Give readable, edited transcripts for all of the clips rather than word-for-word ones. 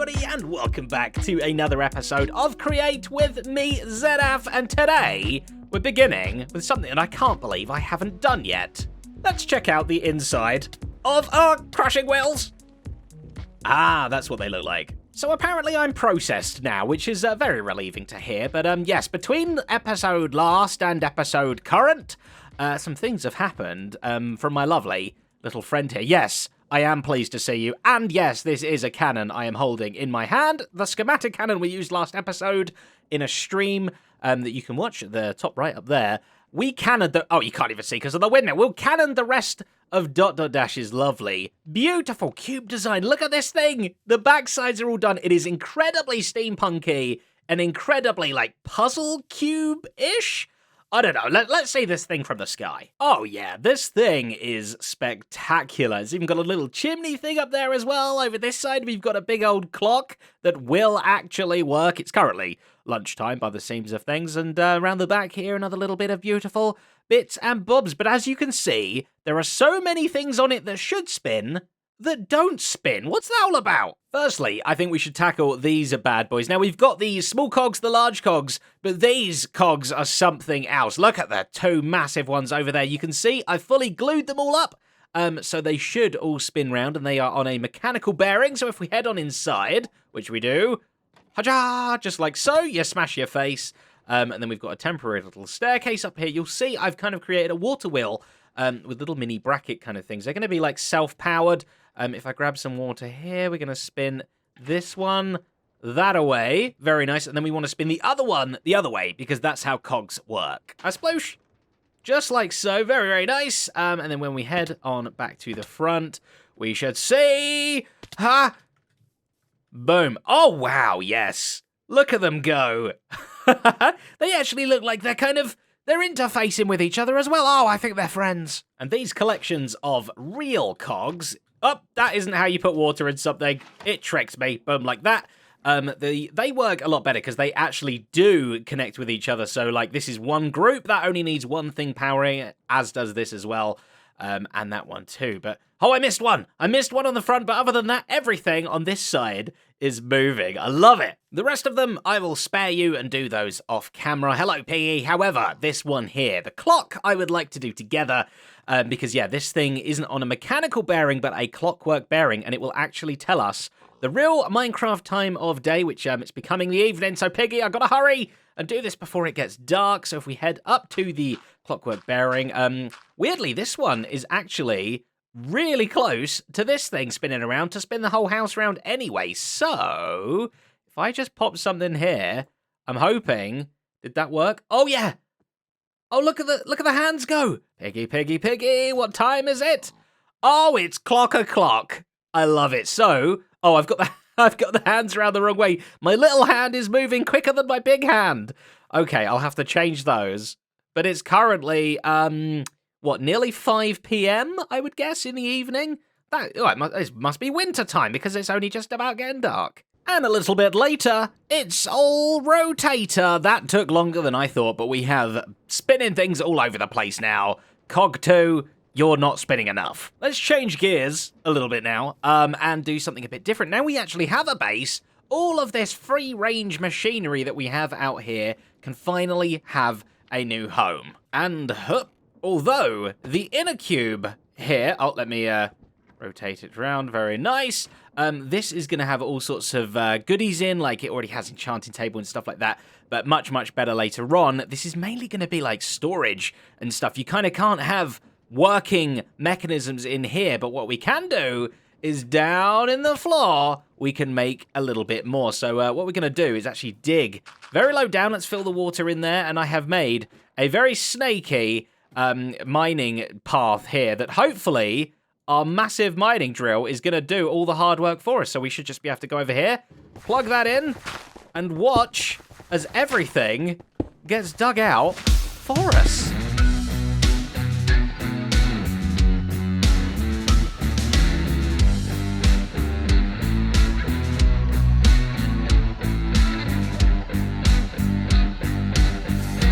everybody, and welcome back to another episode of Create with me, Zedaf, and today we're beginning with something that I can't believe I haven't done yet. Let's check out the inside of our crushing wheels. Ah, that's what they look like. So apparently I'm processed now, which is very relieving to hear, but yes, between episode last and episode current, some things have happened from my lovely little friend here. Yes, I am pleased to see you, and yes, this is a cannon I am holding in my hand, the schematic cannon we used last episode in a stream that you can watch at the top right up there. We cannoned the... Oh, you can't even see because of the windmill. We'll cannon the rest of Dash's lovely, beautiful cube design. Look at this thing! The backsides are all done. It is incredibly steampunky and incredibly, like, puzzle cube-ish. I don't know, let's see this thing from the sky. Oh yeah, this thing is spectacular. It's even got a little chimney thing up there as well. Over this side, we've got a big old clock that will actually work. It's currently lunchtime by the seams of things, and around the back here, another little bit of beautiful bits and bobs. But as you can see, there are so many things on it that should spin that don't spin. What's that all about? Firstly, I think we should tackle these bad boys. Now, we've got the small cogs, the large cogs, but these cogs are something else. Look at the two massive ones over there. You can see I fully glued them all up, so they should all spin round, and they are on a mechanical bearing. So if we head on inside, which we do, ha-ja, just like so, you smash your face, and then we've got a temporary little staircase up here. You'll see I've kind of created a water wheel with little mini bracket kind of things. They're going to be like self-powered. If I grab some water here, we're going to spin this one that away. Very nice. And then we want to spin the other one the other way, because that's how cogs work. A sploosh. Just like so. Very, very nice. And then when we head on back to the front, we should see... Ha! Boom. Oh, wow. Yes. Look at them go. They actually look like they're interfacing with each other as well. Oh, I think they're friends. And these collections of real cogs... Oh, that isn't how you put water in something. It tricks me. Boom, like that. They work a lot better because they actually do connect with each other. So, like, this is one group that only needs one thing powering it, as does this as well, and that one too. But, oh, I missed one. I missed one on the front, but other than that, everything on this side is moving. I love it. The rest of them, I will spare you and do those off camera. Hello, Piggy. However, this one here, the clock, I would like to do together. Because, yeah, this thing isn't on a mechanical bearing, but a clockwork bearing, and it will actually tell us the real Minecraft time of day, which it's becoming the evening. So, Piggy, I've got to hurry and do this before it gets dark. So if we head up to the clockwork bearing, weirdly, this one is actually really close to this thing spinning around to spin the whole house around anyway. So if I just pop something here, I'm hoping, did that work? Oh, yeah. Oh, look at the hands go. Piggy, piggy, piggy, what time is it? Oh, it's clock o'clock. I love it. So, oh, I've got the hands around the wrong way. My little hand is moving quicker than my big hand. Okay, I'll have to change those. But it's currently, nearly 5 p.m., I would guess, in the evening? It must be winter time because it's only just about getting dark. And a little bit later, it's all Rotator. That took longer than I thought, but we have spinning things all over the place now. Cog 2, you're not spinning enough. Let's change gears a little bit now, and do something a bit different. Now we actually have a base. All of this free-range machinery that we have out here can finally have a new home. And, although the inner cube here... Oh, let me rotate it around. Very nice. This is going to have all sorts of goodies in, like it already has enchanting table and stuff like that, but much, much better later on. This is mainly going to be like storage and stuff. You kind of can't have working mechanisms in here, but what we can do is down in the floor, we can make a little bit more. So what we're going to do is actually dig very low down. Let's fill the water in there, and I have made a very snaky mining path here that hopefully... our massive mining drill is going to do all the hard work for us. So we should just have to go over here, plug that in, and watch as everything gets dug out for us.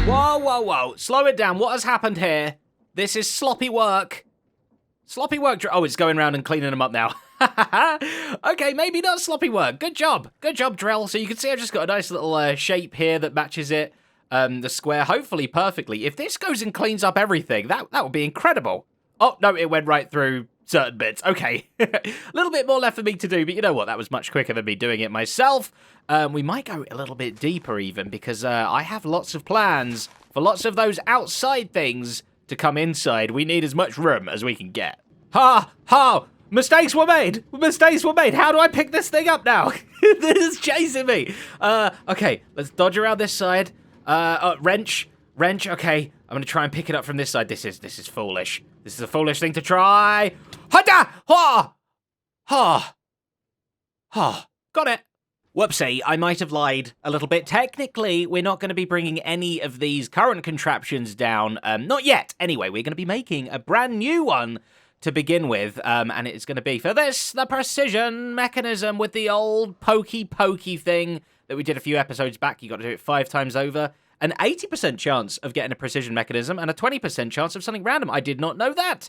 Whoa, whoa, whoa. Slow it down. What has happened here? This is sloppy work. Sloppy work. Oh, it's going around and cleaning them up now. Okay, maybe not sloppy work. Good job. Good job, Drill. So you can see I've just got a nice little shape here that matches it. The square, hopefully perfectly. If this goes and cleans up everything, that would be incredible. Oh, no, it went right through certain bits. Okay. A little bit more left for me to do, but you know what? That was much quicker than me doing it myself. We might go a little bit deeper even, because I have lots of plans for lots of those outside things to come inside. We need as much room as we can get. Ha! Ha! Mistakes were made! Mistakes were made! How do I pick this thing up now? This is chasing me! Okay, let's dodge around this side. Wrench, okay. I'm gonna try and pick it up from this side. This is foolish. This is a foolish thing to try. Ha-da! Ha! Ha! Ha! Got it! Whoopsie, I might have lied a little bit. Technically, we're not going to be bringing any of these current contraptions down. Not yet. Anyway, we're going to be making a brand new one to begin with, and it's going to be, for this, the precision mechanism with the old pokey thing that we did a few episodes back. You got to do it 5 times over. An 80% chance of getting a precision mechanism and a 20% chance of something random. I did not know that.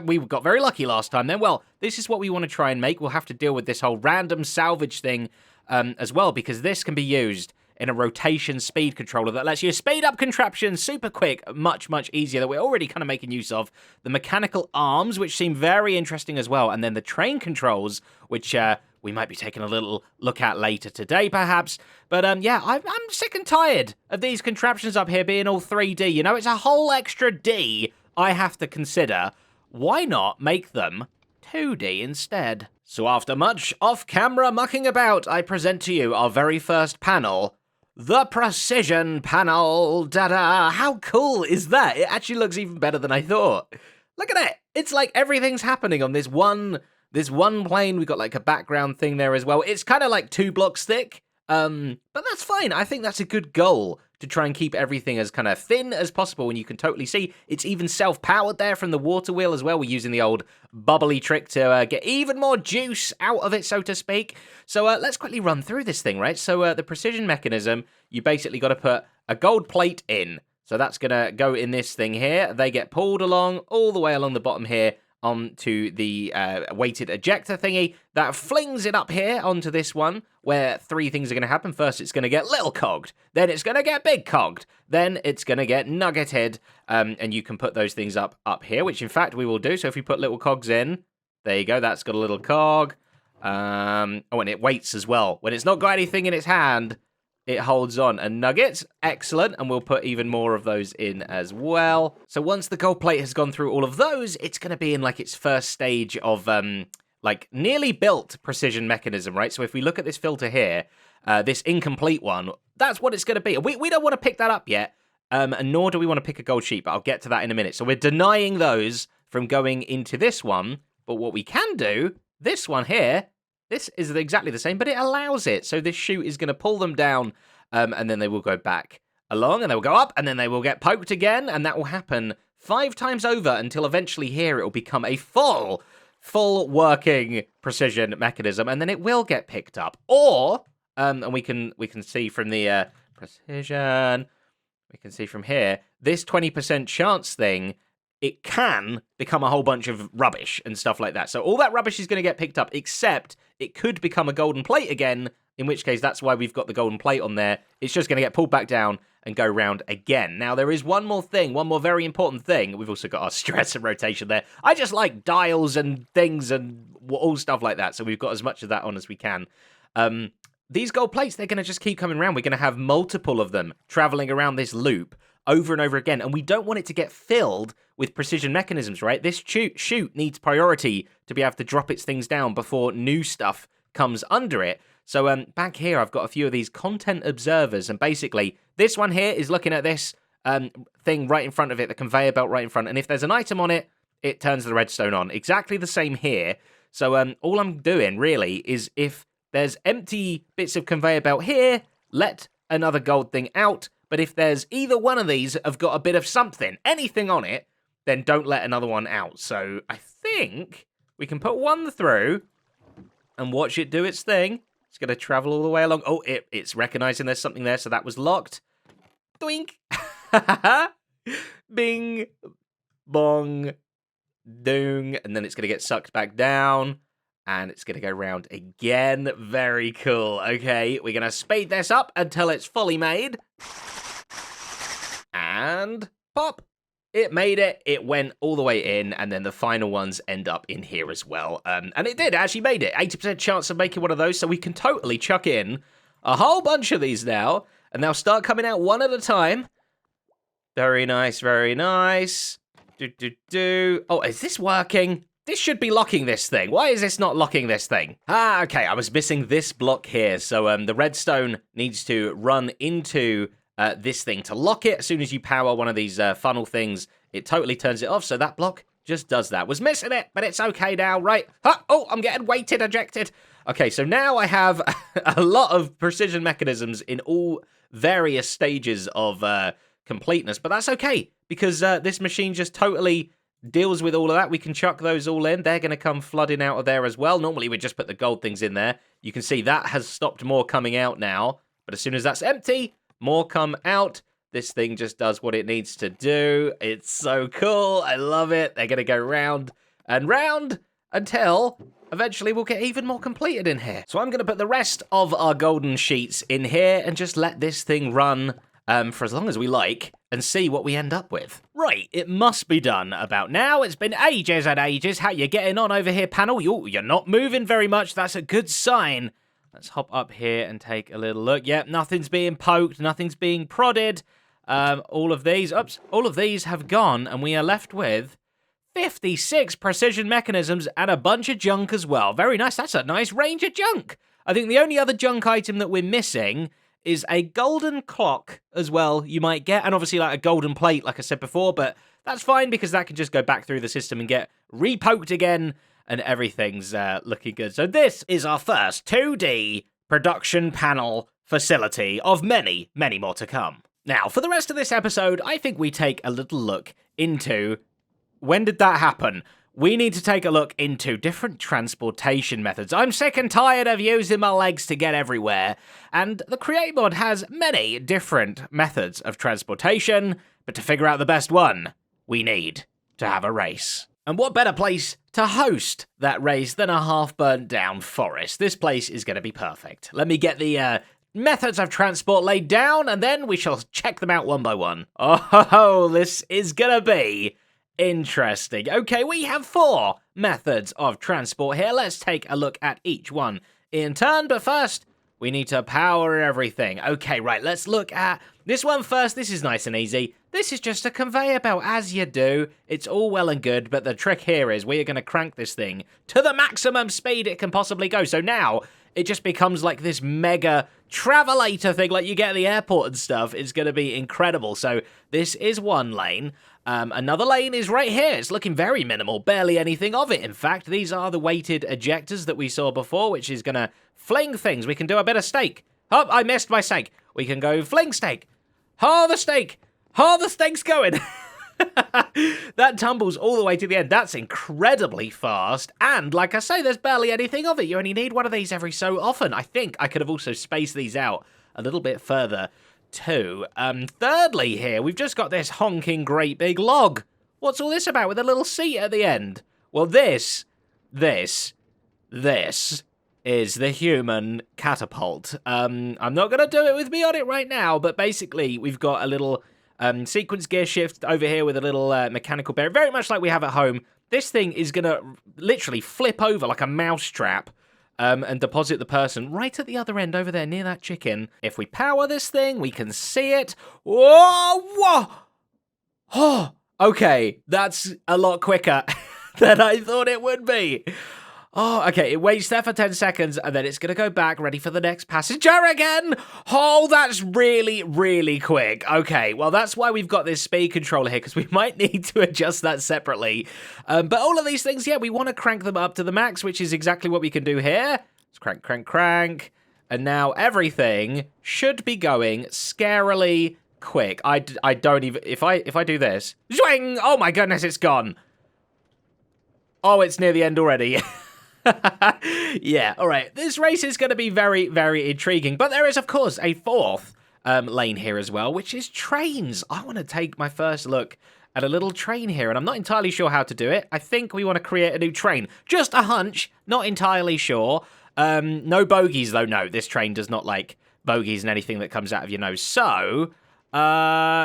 We got very lucky last time then. Well, this is what we want to try and make. We'll have to deal with this whole random salvage thing as well, because this can be used in a rotation speed controller that lets you speed up contraptions super quick, much easier, that we're already kind of making use of. The mechanical arms, which seem very interesting as well, and then the train controls, which we might be taking a little look at later today, perhaps. But yeah, I'm sick and tired of these contraptions up here being all 3D. You know, it's a whole extra D I have to consider. Why not make them 2D instead? So after much off-camera mucking about, I present to you our very first panel, the Precision Panel. Da-da! How cool is that? It actually looks even better than I thought. Look at it! It's like everything's happening on this one plane. We've got like a background thing there as well. It's kind of like 2 blocks thick, but that's fine. I think that's a good goal, to try and keep everything as kind of thin as possible, and you can totally see it's even self-powered there from the water wheel as well. We're using the old bubbly trick to get even more juice out of it, so to speak. So let's quickly run through this thing, right? So the precision mechanism, you basically got to put a gold plate in. So that's going to go in this thing here. They get pulled along, all the way along the bottom here, onto the weighted ejector thingy that flings it up here onto this one, where 3 things are going to happen. First, it's going to get little cogged, then it's going to get big cogged, then it's going to get nuggeted, and you can put those things up here, which in fact we will do. So if you put little cogs in, there you go, that's got a little cog. Oh, and it waits as well. When it's not got anything in its hand, it holds on. And nuggets, excellent. And we'll put even more of those in as well. So once the gold plate has gone through all of those, it's going to be in like its first stage of like nearly built precision mechanism, right? So if we look at this filter here, this incomplete one, that's what it's going to be. We don't want to pick that up yet, and nor do we want to pick a gold sheet, but I'll get to that in a minute. So we're denying those from going into this one, but what we can do, this one here, this is exactly the same, but it allows it. So this chute is going to pull them down, and then they will go back along, and they will go up, and then they will get poked again, and that will happen 5 times over until eventually here it will become a full working precision mechanism, and then it will get picked up. Or, and we can see from the precision, we can see from here, this 20% chance thing, it can become a whole bunch of rubbish and stuff like that. So all that rubbish is going to get picked up, except it could become a golden plate again, in which case that's why we've got the golden plate on there. It's just going to get pulled back down and go round again. Now, there is one more very important thing. We've also got our stress and rotation there. I just like dials and things and all stuff like that, so we've got as much of that on as we can. These gold plates, they're going to just keep coming around. We're going to have multiple of them traveling around this loop over and over again, and we don't want it to get filled with precision mechanisms, right? This chute needs priority to be able to drop its things down before new stuff comes under it. So back here, I've got a few of these content observers, and basically, this one here is looking at this thing right in front of it, the conveyor belt right in front, and if there's an item on it, it turns the redstone on. Exactly the same here. So all I'm doing, really, is if there's empty bits of conveyor belt here, let another gold thing out, but if there's either one of these have got a bit of something, anything on it, then don't let another one out. So I think we can put one through and watch it do its thing. It's going to travel all the way along. Oh, it's recognizing there's something there, so that was locked. Doink. Bing. Bong. Doong, and then it's going to get sucked back down. And it's going to go round again. Very cool. Okay, we're going to speed this up until it's fully made. And pop. It made it. It went all the way in, and then the final ones end up in here as well. And it did, actually made it. 80% chance of making one of those, so we can totally chuck in a whole bunch of these now, and they'll start coming out one at a time. Very nice, very nice. Oh, is this working? This should be locking this thing. Why is this not locking this thing? Ah, okay, I was missing this block here. So the redstone needs to run into this thing to lock it. As soon as you power one of these funnel things, it totally turns it off. So that block just does that. Was missing it, but it's okay now, right? Oh, I'm getting weighted, ejected. Okay, so now I have a lot of precision mechanisms in all various stages of completeness, but that's okay, because this machine just totally deals with all of that. We can chuck those all in. They're going to come flooding out of there as well. Normally, we just put the gold things in there. You can see that has stopped more coming out now, but as soon as that's empty, more come out. This thing just does what it needs to do. It's so cool. I love it. They're going to go round and round until eventually we'll get even more completed in here. So I'm going to put the rest of our golden sheets in here and just let this thing run for as long as we like, and see what we end up with. Right, it must be done about now. It's been ages and ages. How you getting on over here, panel? You're not moving very much. That's a good sign. Let's hop up here and take a little look. Yep, nothing's being poked. Nothing's being prodded. All of these have gone, and we are left with 56 precision mechanisms and a bunch of junk as well. Very nice. That's a nice range of junk. I think the only other junk item that we're missing is a golden clock as well, you might get, and obviously like a golden plate, like I said before, but that's fine because that can just go back through the system and get repoked again, and everything's looking good. So this is our first 2D production panel facility of many, many more to come. Now, for the rest of this episode, I think we take a little look into when did that happen? We need to take a look into different transportation methods. I'm sick and tired of using my legs to get everywhere, and the Create mod has many different methods of transportation, but to figure out the best one, we need to have a race. And what better place to host that race than a half-burnt down forest? This place is going to be perfect. Let me get the methods of transport laid down, and then we shall check them out one by one. Oh, this is going to be interesting. Okay, we have 4 methods of transport here. Let's take a look at each one in turn, but first, we need to power everything. Okay, right, let's look at this one first. This is nice and easy. This is just a conveyor belt, as you do. It's all well and good, but the trick here is we are going to crank this thing to the maximum speed it can possibly go. So now, it just becomes like this mega travelator thing like you get at the airport and stuff. It's going to be incredible. So this is one lane. Another lane is right here. It's looking very minimal, barely anything of it. In fact, these are the weighted ejectors that we saw before, which is going to fling things. We can do a bit of steak. Oh, I missed my steak. We can go fling steak. Oh, the steak. Oh, the steak's going. That tumbles all the way to the end. That's incredibly fast. And like I say, there's barely anything of it. You only need one of these every so often. I think I could have also spaced these out a little bit further too. Thirdly here, we've just got this honking great big log. What's all this about with a little seat at the end? Well, this is the human catapult. I'm not going to do it with me on it right now, but basically we've got a little sequence gear shift over here with a little mechanical bearing, very much like we have at home. This thing is going to literally flip over like a mousetrap and deposit the person right at the other end over there near that chicken. If we power this thing, we can see it. Whoa! Whoa! Oh, okay, that's a lot quicker than I thought it would be. Oh, okay, it waits there for 10 seconds, and then it's going to go back, ready for the next passenger again. Oh, that's really, really quick. Okay, well, that's why we've got this speed controller here, because we might need to adjust that separately. But all of these things, yeah, we want to crank them up to the max, which is exactly what we can do here. Let's crank, crank, crank. And now everything should be going scarily quick. I don't even, if I do this, zwing! Oh my goodness, it's gone. Oh, it's near the end already. Yeah, all right. This race is going to be very, very intriguing. But there is, of course, a 4th lane here as well, which is trains. I want to take my first look and a little train here, and I'm not entirely sure how to do it. I think we want to create a new train. Just a hunch, not entirely sure. No bogies, though. No, this train does not like bogies and anything that comes out of your nose. So,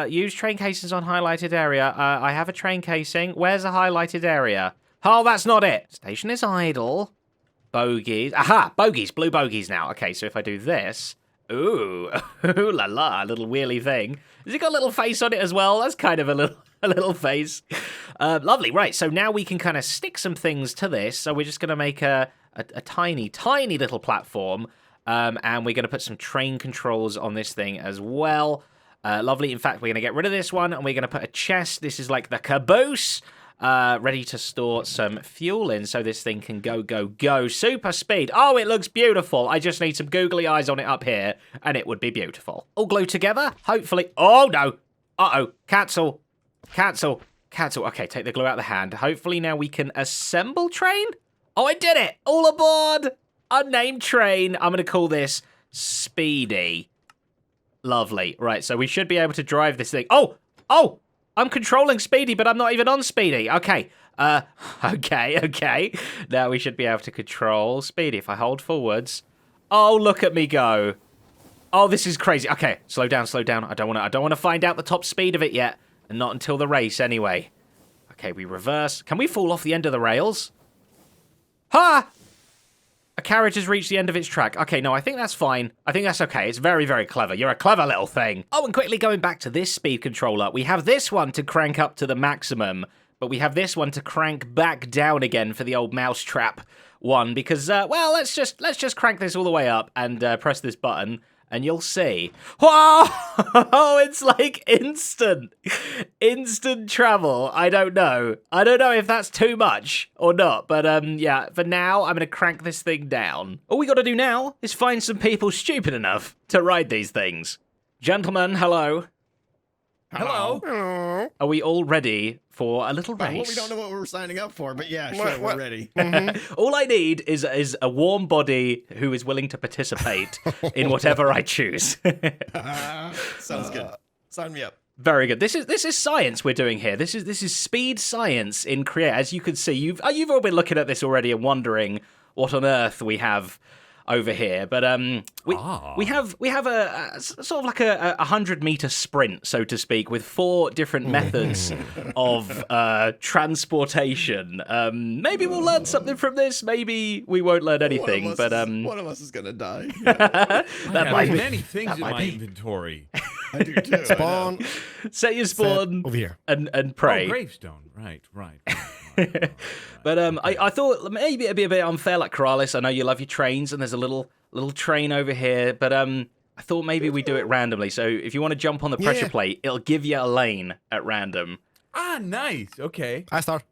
use train casings on highlighted area. I have a train casing. Where's the highlighted area? Oh, that's not it. Station is idle. Bogies. Aha, bogies. Blue bogies now. Okay, so if I do this... Ooh, ooh la la, a little wheelie thing. Has it got a little face on it as well? That's kind of a little face. Lovely, right, so now we can kind of stick some things to this. So we're just going to make a tiny, tiny little platform. And we're going to put some train controls on this thing as well. Lovely, in fact, we're going to get rid of this one and we're going to put a chest. This is like the caboose. Ready to store some fuel in so this thing can go. Super speed. Oh, it looks beautiful. I just need some googly eyes on it up here, and it would be beautiful. All glued together, hopefully. Oh, no. Uh-oh. Cancel. Okay, take the glue out of the hand. Hopefully now we can assemble train. Oh, I did it. All aboard. Unnamed train. I'm going to call this Speedy. Lovely. Right, so we should be able to drive this thing. Oh! I'm controlling Speedy, but I'm not even on Speedy. Okay. Okay. Now we should be able to control Speedy. If I hold forwards. Oh, look at me go. Oh, this is crazy. Okay, slow down. I don't want to find out the top speed of it yet. And not until the race, anyway. Okay, we reverse. Can we fall off the end of the rails? Ha! A carriage has reached the end of its track. Okay, no, I think that's fine. I think that's okay. It's very, very clever. You're a clever little thing. Oh, and quickly going back to this speed controller, we have this one to crank up to the maximum, but we have this one to crank back down again for the old mousetrap one, because, well, let's just crank this all the way up and press this button, and you'll see. Whoa! It's like instant travel. I don't know if that's too much or not, but yeah, for now, I'm going to crank this thing down. All we got to do now is find some people stupid enough to ride these things. Gentlemen, hello. Hello. Are we all ready for a little race? Well, we don't know what we're signing up for, but yeah, sure, we're ready. All I need is a warm body who is willing to participate in whatever I choose. Sounds good. Sign me up. Very good. This is science we're doing here. This is speed science in Create. As you can see, you've all been looking at this already and wondering what on earth we have over here, but we have a sort of like a 100-meter sprint, so to speak, with 4 different methods of transportation. Maybe we'll learn something from this. Maybe we won't learn anything. One of us is gonna die. I have many things in my inventory. I do too. Spawn. Set your spawn over here and pray. Oh, gravestone. Right. But I thought maybe it'd be a bit unfair, like Keralis. I know you love your trains, and there's a little train over here. But I thought maybe we do it randomly. So if you want to jump on the pressure plate, it'll give you a lane at random. Ah, nice. Okay. I start.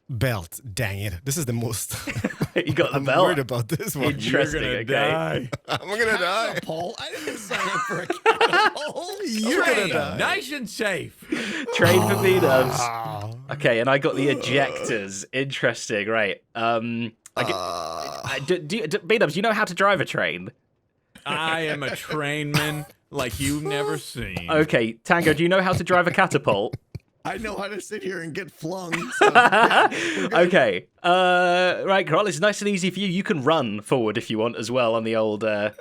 Belt. Dang it. This is the most. You got the I'm belt. worried about this one. Interesting. You're Okay. gonna die. I'm gonna die. Catapult? I didn't sign up for a catapult. You're gonna die. Nice and safe. Train for B-dubs. Ah. Okay, and I got the ejectors. Interesting, right? B-dubs, you know how to drive a train? I am a trainman like you've never seen. Okay, Tango, do you know how to drive a catapult? I know how to sit here and get flung. So, yeah, Okay. Right, Carl, it's nice and easy for you. You can run forward if you want as well on the old I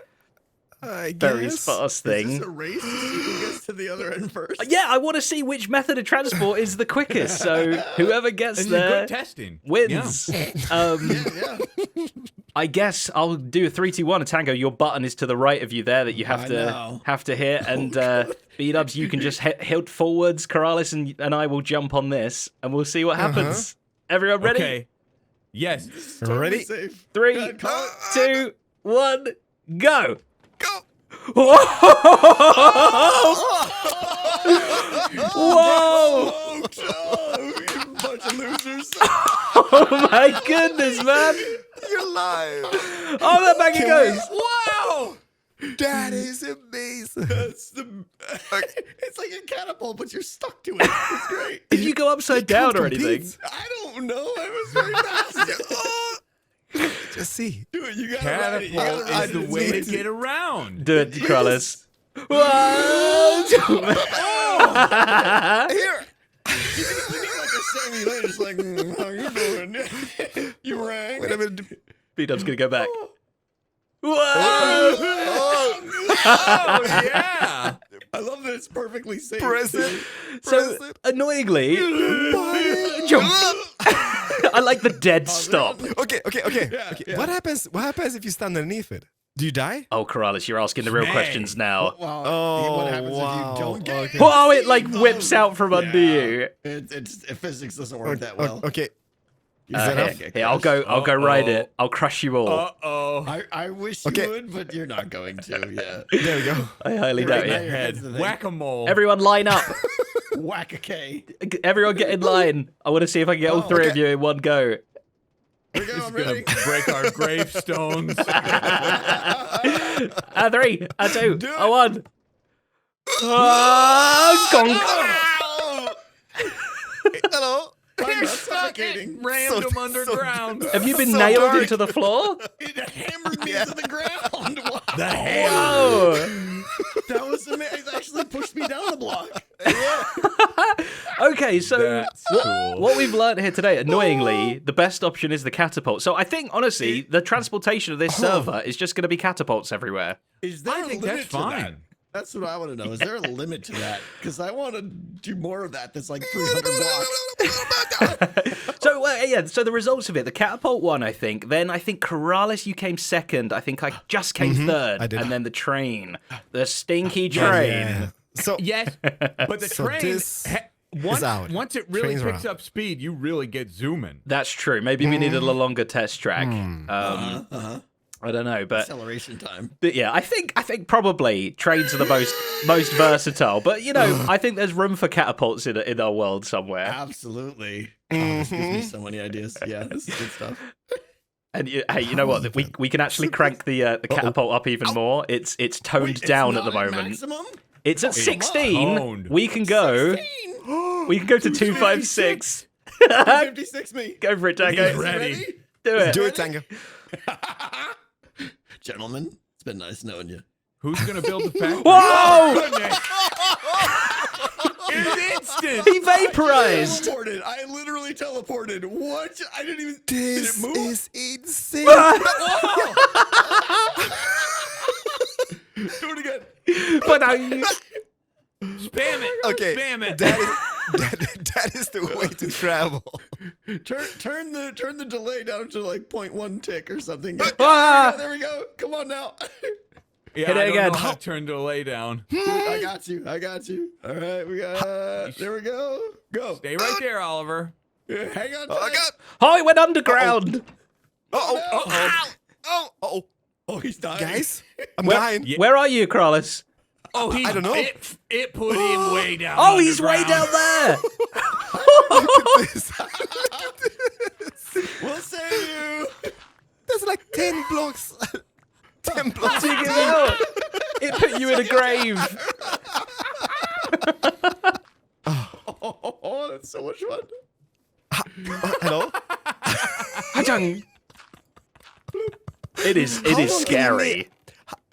very guess. fast is thing. this a race to see who gets to the other end first? Yeah, I want to see which method of transport is the quickest. So whoever gets This is there good testing. wins. Yeah. I guess I'll do a 3, 2, 1. A Tango, your button is to the right of you there that you have I to know. hit. And B-dubs, you can just hilt forwards. Keralis and I will jump on this, and we'll see what happens. Everyone ready? Okay. Yes. Totally Ready? safe. 3, Go ahead, call it. 2, 1, go! Go. Whoa! Oh, you bunch of losers. Oh my goodness, man! You're live. Oh, that back it goes! Wow! That is amazing. It's like a catapult, but you're stuck to it. It's great. Did you go upside down or anything? I don't know. I was very fast. Just see. Do it. You gotta ride it. You gotta Catapult ride is it. the It's way to amazing. get around. Do it, Keralis. Here. like, how you doing? You rang. Wait a minute. B-Dub's gonna go back. Whoa! Oh, yeah. I love that it's perfectly safe. Press it. So annoyingly, jump. I like the dead stop. Okay. Yeah. What happens if you stand underneath it? Do you die? Oh, Corrales, you're asking the real Nay. questions now. Well, what happens if you don't get okay. Oh, it like whips out from under you. Physics doesn't work that well. Okay. You're Is that gonna enough? get Here, I'll crushed. go ride Uh-oh. it. I'll crush you all. Uh-oh. I wish Okay. you would, but you're not going to. Yeah. There we go. I highly Right doubt now it. your head's the thing. Whack-a-mole. Everyone line up. Whack a K. Everyone get in line. I want to see if I can get all three of okay. you in one go. We're going, He's I'm gonna ready. break our gravestones. A three, a two, Do a it. one. Gonk. Hello. I'm not suffocating. Random So- underground. Have you been So nailed dark. into the floor? It hammered me to the ground. Wow. The hammer. Whoa. That was amazing. It actually pushed me down the block. Okay, so That's cool. what we've learned here today, annoyingly, the best option is the catapult. So I think, honestly, the transportation of this server is just going to be catapults everywhere. Is there I a think limit that's to that? fine. That's what I want to know. Is there a limit to that? Because I want to do more of that. That's like 300 blocks. So yeah, so the results of it, the catapult won, I think. Then I think Corrales, you came second. I think I just came third. I did. And then the train, the stinky train. Yeah. So Yes, but the So train, this once, out. once it really Trains are picks out. up speed, you really get zooming. That's true. Maybe we needed a longer test track. I don't know, but Acceleration time. yeah, I think probably trains are the most versatile. But you know, I think there's room for catapults in our world somewhere. Absolutely. Oh, this gives me so many ideas. Yeah, this is good stuff. And hey, you know what? We can actually crank the catapult up even more. It's toned Wait, it's down at not the moment. Maximum? It's at 16. toned. We can go. 16? We can go to 256. 56 me. Go for it, Tango. He's ready. Do it. do it, Tango. Gentlemen, it's been nice knowing you. Who's gonna build the factory? Whoa! Goodness. It's instant. He vaporized. Teleported. I literally teleported. What? I didn't even. This did it move? is insane. Do it again. But Spam it. Okay, Spam it. that is the way to travel. Turn the delay down to like 0.1 tick or something. Ah! There we go. Come on now. Yeah, Hit it I don't again. know how to turn delay down. I got you. All right, we got. There we go. Go. Stay right there, Oliver. Yeah, hang on. Oh, I tight. got. Oh, it went underground. Oh, Oh, he's dying. guys, I'm Where- dying. Yeah. Where are you, Corrales? Oh, I don't know. It put him way down. Oh, he's way down underground. there. We'll save you. There's like 10 blocks. 10 blocks. Dig it out. It put you in a grave. Oh, that's so much fun. Hello? It is How long can you scary.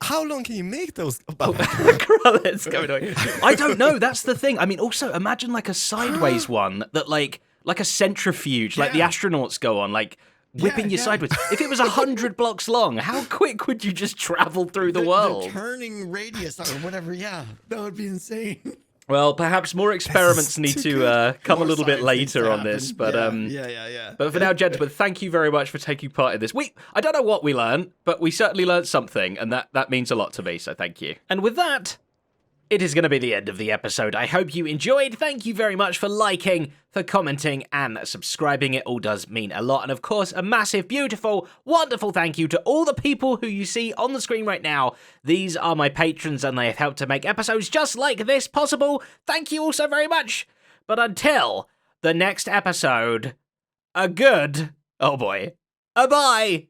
How long can you make those? Corrales going on. I don't know. That's the thing. I mean, also imagine like a sideways one that like a centrifuge, like the Yeah. astronauts go on, like whipping you yeah. sideways. If it was 100 blocks long, how quick would you just travel through the The world? turning radius or whatever. Yeah, that would be insane. Well, perhaps more experiments need to come a More little bit science needs later to on this, happen. but yeah. But for now, gentlemen, thank you very much for taking part in this. I don't know what we learned, but we certainly learned something, and that means a lot to me, so thank you. And with that, it is going to be the end of the episode. I hope you enjoyed. Thank you very much for liking, for commenting, and subscribing. It all does mean a lot. And of course, a massive, beautiful, wonderful thank you to all the people who you see on the screen right now. These are my patrons, and they have helped to make episodes just like this possible. Thank you all so very much. But until the next episode, a good, oh boy, a bye.